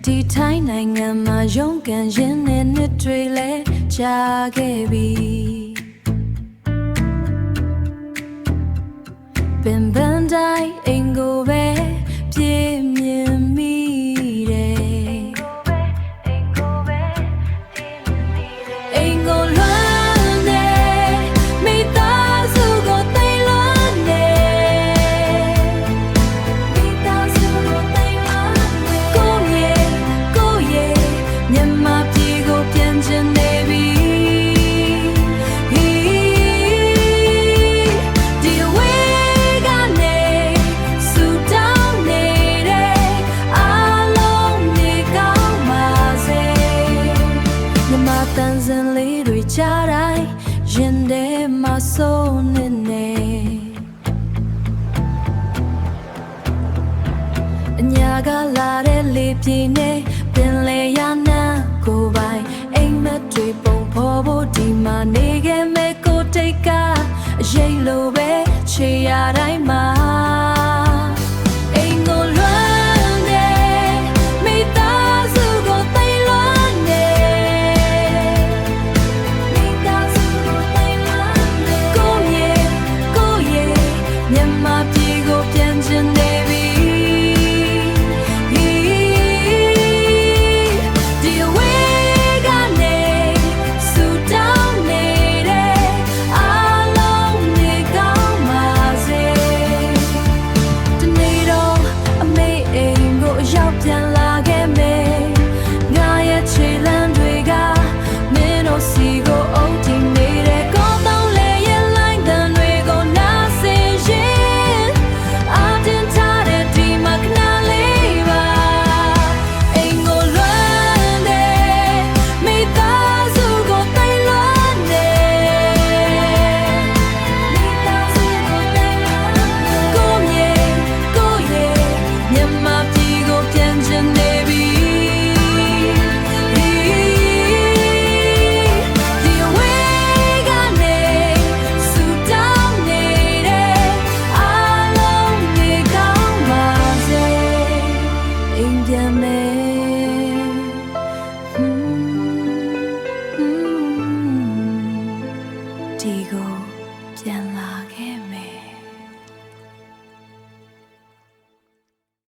ဒီထိုင်းနိုင်ငံမှာရုန်းကန်ရင်းနဲ့နှစ်တွေလဲကြာခဲ့ပြီပင်ပန်းတိုင်းအိမ်ကိုပဲပြည့်မြင်မိတယ်အိမ်ကိုလွမ်းနေမိသားစုကိုသိမ်းလွမ်းနေမိသားစုကိုသိမ်းလွမ်းနေကိုရဲ့မြန်မာပြည်ကိုပြန်ချင်နေပြီတန်စင်လေးတွေကြားတိုင်းရင်ထဲမှာစိုးနေနေအညာကလာတဲ့လေပြေနဲ့ပင်လေရနာကိုပိုင်အိမ်မက်တွေပုံဖော်ဖို့ဒီမှာနေခဲ့မဲ့ကိုတိတ်ကအရေးလိုပဲချေရတိုင်းမှာ